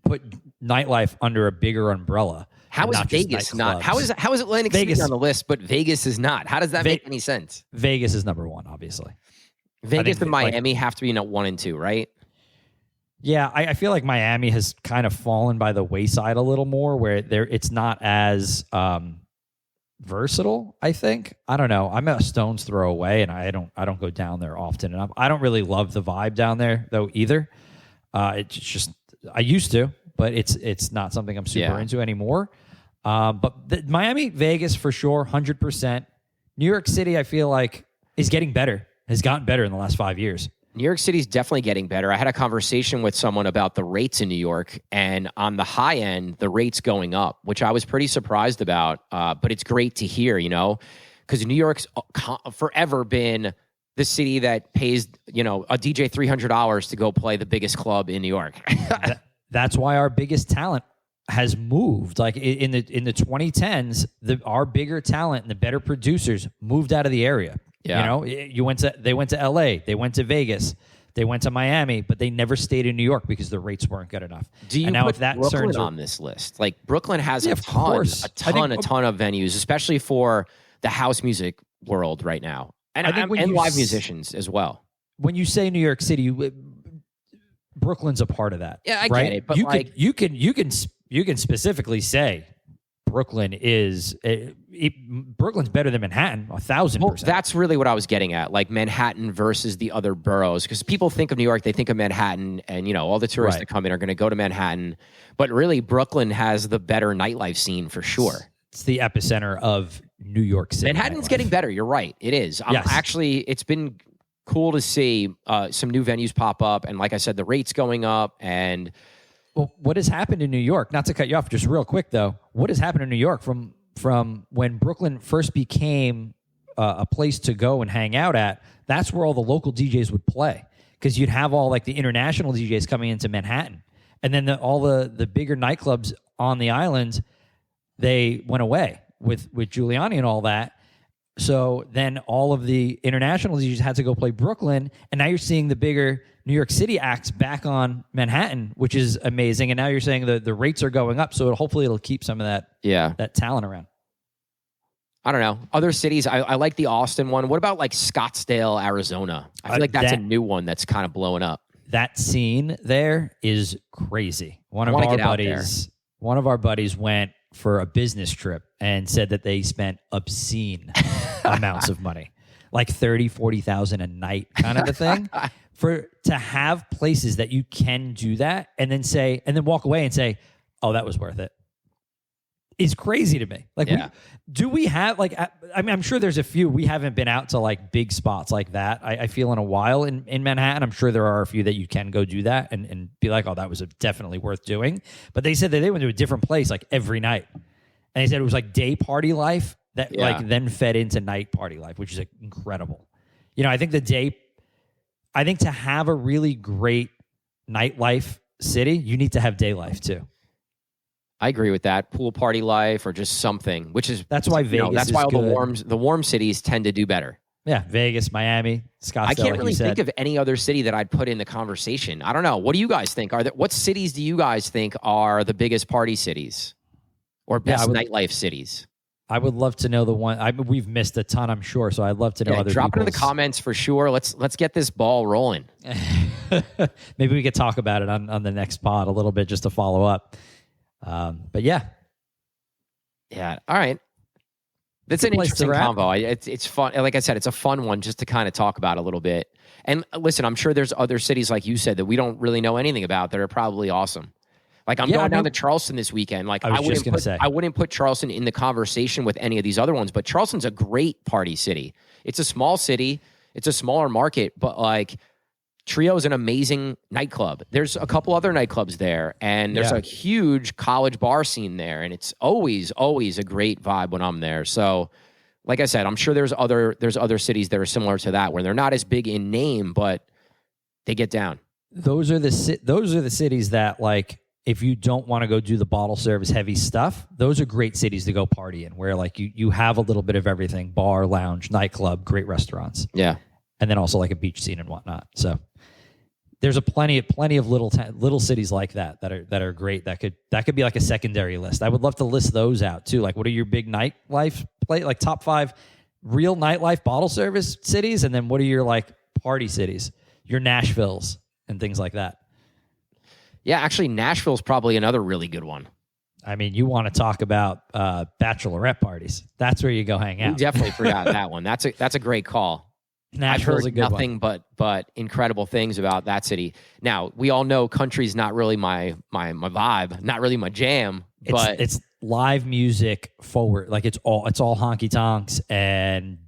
put nightlife under a bigger umbrella. How is Vegas not? How is Atlantic City on the list, but Vegas is not? How does that make any sense? Vegas is number one, obviously. Vegas and Miami have to be 1 and 2, right? Yeah, I feel like Miami has kind of fallen by the wayside a little more, where it's not as versatile. I think, I don't know. I'm a stone's throw away, and I don't go down there often, and I don't really love the vibe down there though either. It's just, I used to, but it's not something I'm super into anymore. But Miami, Vegas for sure, 100%. New York City, I feel like is getting better. Has gotten better in the last 5 years. New York City's definitely getting better. I had a conversation with someone about the rates in New York, and on the high end, the rates going up, which I was pretty surprised about. But it's great to hear, because New York's forever been the city that pays, a DJ $300 to go play the biggest club in New York. That's why our biggest talent has moved. Like in the 2010s, our bigger talent and the better producers moved out of the area. Yeah. They went to LA, they went to Vegas, they went to Miami, but they never stayed in New York because the rates weren't good enough. Do you put Brooklyn on this list? Like Brooklyn has a ton of venues, especially for the house music world right now, and live musicians as well. When you say New York City, Brooklyn's a part of that. Yeah, I get it. But you can specifically say Brooklyn is Brooklyn's better than Manhattan 1,000%. That's really what I was getting at, like Manhattan versus the other boroughs, because people think of New York, they think of Manhattan, and all the tourists that come in are going to go to Manhattan, but really Brooklyn has the better nightlife scene for sure. It's the epicenter of New York City. Manhattan's getting better. You're right. It is. Actually, it's been cool to see some new venues pop up, and like I said, the rates going up. And well, what has happened in New York, not to cut you off, just real quick though, what has happened in New York from when Brooklyn first became a place to go and hang out at? That's where all the local DJs would play, because you'd have all like the international DJs coming into Manhattan, and then all the bigger nightclubs on the island, they went away with Giuliani and all that. So then all of the international DJs had to go play Brooklyn, and now you're seeing the bigger New York City acts back on Manhattan, which is amazing. And now you're saying the rates are going up, so hopefully it'll keep some of that talent around. I don't know. Other cities, I like the Austin one. What about like Scottsdale, Arizona? I feel like that's a new one that's kind of blowing up. That scene there is crazy. One of our buddies went for a business trip and said that they spent obscene amounts of money, like 30, 40,000 a night kind of a thing, to have places that you can do that and then walk away and say, oh, that was worth it. Is crazy to me. Like, do we have like? I mean, I'm sure there's a few. We haven't been out to like big spots like that. I feel in a while in Manhattan. I'm sure there are a few that you can go do that and be like, oh, that was definitely worth doing. But they said that they went to a different place like every night, and they said it was like day party life that like then fed into night party life, which is like, incredible. I think to have a really great nightlife city, you need to have day life too. I agree with that. Pool party life or just something, that's why Vegas. That's why all the warm cities tend to do better. Yeah, Vegas, Miami, Scottsdale. I can't really think of any other city that I'd put in the conversation. I don't know. What do you guys think? What cities do you guys think are the biggest party cities or best nightlife cities? I would love to know the one. We've missed a ton, I'm sure. So I'd love to know other. Drop it in the comments for sure. Let's get this ball rolling. Maybe we could talk about it on the next pod a little bit just to follow up. But yeah. All right. That's an interesting convo. It's fun. Like I said, it's a fun one just to kind of talk about a little bit. And listen, I'm sure there's other cities, like you said, that we don't really know anything about that are probably awesome. Like I'm going down to Charleston this weekend. Like I wouldn't put Charleston in the conversation with any of these other ones, but Charleston's a great party city. It's a small city. It's a smaller market, but like Trio is an amazing nightclub. There's a couple other nightclubs there, and there's a huge college bar scene there, and it's always a great vibe when I'm there. So, like I said, I'm sure there's other cities that are similar to that, where they're not as big in name, but they get down. Those are the cities that, like, if you don't want to go do the bottle service heavy stuff, those are great cities to go party in, where like you have a little bit of everything: bar, lounge, nightclub, great restaurants. Yeah. and then also like a beach scene and whatnot. So there's plenty of little cities like that are great. That could be like a secondary list. I would love to list those out too. Like, what are your big nightlife like top 5 real nightlife bottle service cities, and then what are your like party cities, your Nashvilles and things like that. Yeah, actually, Nashville's probably another really good one. I mean, you want to talk about bachelorette parties? That's where you go hang out. We definitely forgot that one. That's a great call. Nashville's I've heard nothing but incredible things about that city. Now, we all know country's not really my vibe, not really my jam. But it's live music forward, like it's all honky tonks and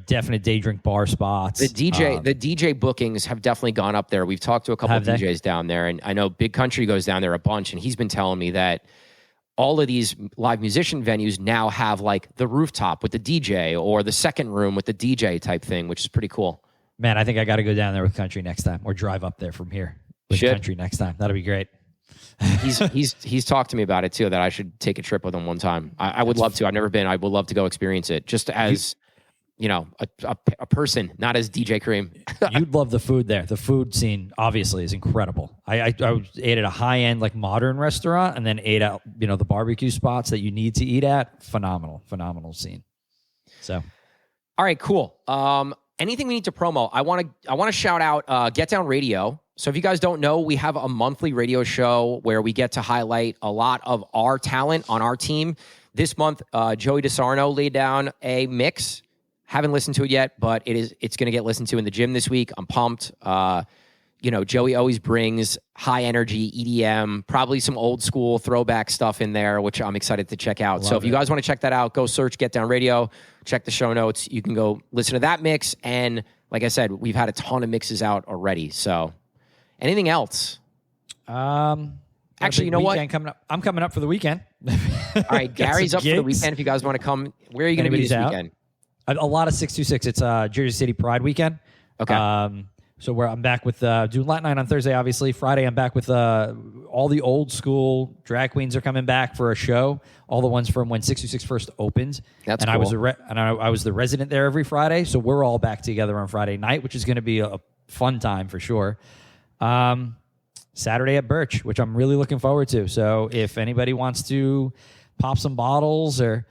definite day drink bar spots. The DJ bookings have definitely gone up there. We've talked to a couple of DJs down there, and I know Big Country goes down there a bunch, and he's been telling me that all of these live musician venues now have like the rooftop with the DJ or the second room with the DJ type thing, which is pretty cool. Man, I think I got to go down there with Country next time, or drive up there from here with Country next time. That'll be great. He's talked to me about it too, that I should take a trip with him one time. I would love to. I've never been. I would love to go experience it, just as a person, not as DJ Cream. You'd love the food there. The food scene obviously is incredible. I ate at a high end like modern restaurant, and then ate out the barbecue spots that you need to eat at. Phenomenal scene. So, all right, cool. Anything we need to promo? I want to shout out Get Down Radio. So if you guys don't know, we have a monthly radio show where we get to highlight a lot of our talent on our team. This month, Joey DeSarno laid down a mix. Haven't listened to it yet, but it's going to get listened to in the gym this week. I'm pumped. Joey always brings high energy EDM, probably some old school throwback stuff in there, which I'm excited to check out. So if you guys want to check that out, go search Get Down Radio, check the show notes. You can go listen to that mix. And like I said, we've had a ton of mixes out already. So anything else? Actually, you know what? I'm coming up for the weekend. All right, Gary's up for the weekend. If you guys want to come, where are you going to be this weekend? A lot of 626. It's Jersey City Pride weekend. Okay. So I'm back with doing Latin Night on Thursday, obviously. Friday, I'm back with all the old school drag queens are coming back for a show. All the ones from when 626 first opened. That's cool. I was the resident there every Friday. So we're all back together on Friday night, which is going to be a fun time for sure. Saturday at Birch, which I'm really looking forward to. So if anybody wants to pop some bottles or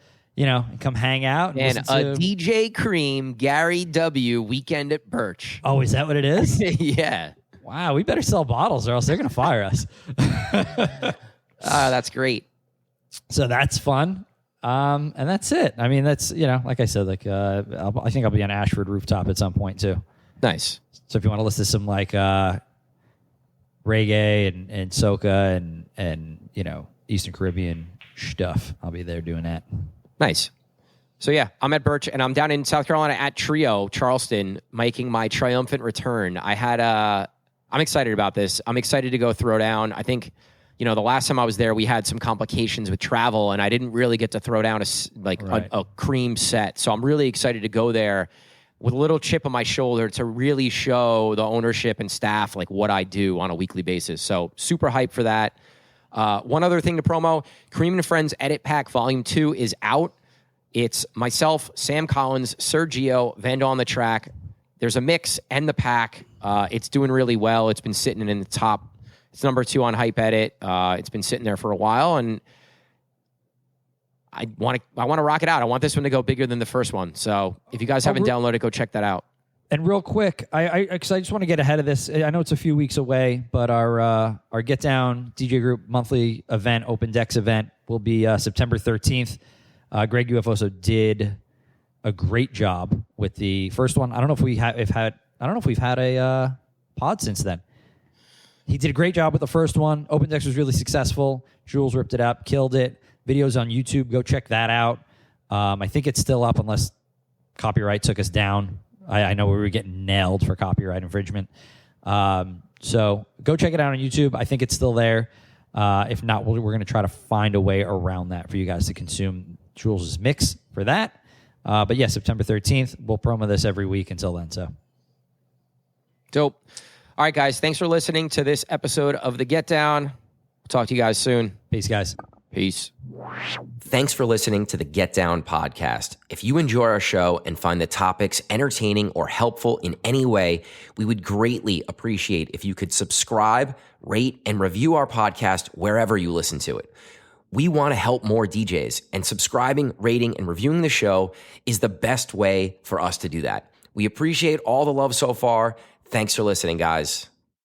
come hang out. And DJ Cream, GaryW weekend at Birch. Oh, is that what it is? Yeah. Wow, we better sell bottles or else they're going to fire us. That's great. So that's fun. And that's it. I mean, that's, like I said, like I think I'll be on Ashford rooftop at some point too. Nice. So if you want to listen to some like reggae and soca and Eastern Caribbean stuff, I'll be there doing that. Nice. So yeah, I'm at Birch, and I'm down in South Carolina at Trio, Charleston, making my triumphant return. I'm excited about this. I'm excited to go throw down. I think, the last time I was there, we had some complications with travel, and I didn't really get to throw down a cream set. So I'm really excited to go there with a little chip on my shoulder to really show the ownership and staff like what I do on a weekly basis. So super hyped for that. One other thing to promo, Cream and Friends Edit Pack Volume 2 is out. It's myself, Sam Collins, Sergio, Vandal on the track. There's a mix and the pack. It's doing really well. It's been sitting in the top. It's number 2 on Hype Edit. It's been sitting there for a while, and I want to rock it out. I want this one to go bigger than the first one. So if you guys haven't downloaded, go check that out. And real quick, I just want to get ahead of this. I know it's a few weeks away, but our Get Down DJ Group monthly event, Open Decks event, will be September 13th. Greg UFOso did a great job with the first one. I don't know if we've had a pod since then. He did a great job with the first one. Open Decks was really successful. Jules ripped it up, killed it. Videos on YouTube. Go check that out. I think it's still up unless copyright took us down. I know we were getting nailed for copyright infringement. So go check it out on YouTube. I think it's still there. If not, we're going to try to find a way around that for you guys to consume Jules' mix for that. But yeah, September 13th. We'll promo this every week until then. So dope. All right, guys. Thanks for listening to this episode of The Get Down. Talk to you guys soon. Peace, guys. Peace. Thanks for listening to the Get Down podcast. If you enjoy our show and find the topics entertaining or helpful in any way, we would greatly appreciate if you could subscribe, rate, and review our podcast wherever you listen to it. We want to help more DJs, and subscribing, rating, and reviewing the show is the best way for us to do that. We appreciate all the love so far. Thanks for listening, guys.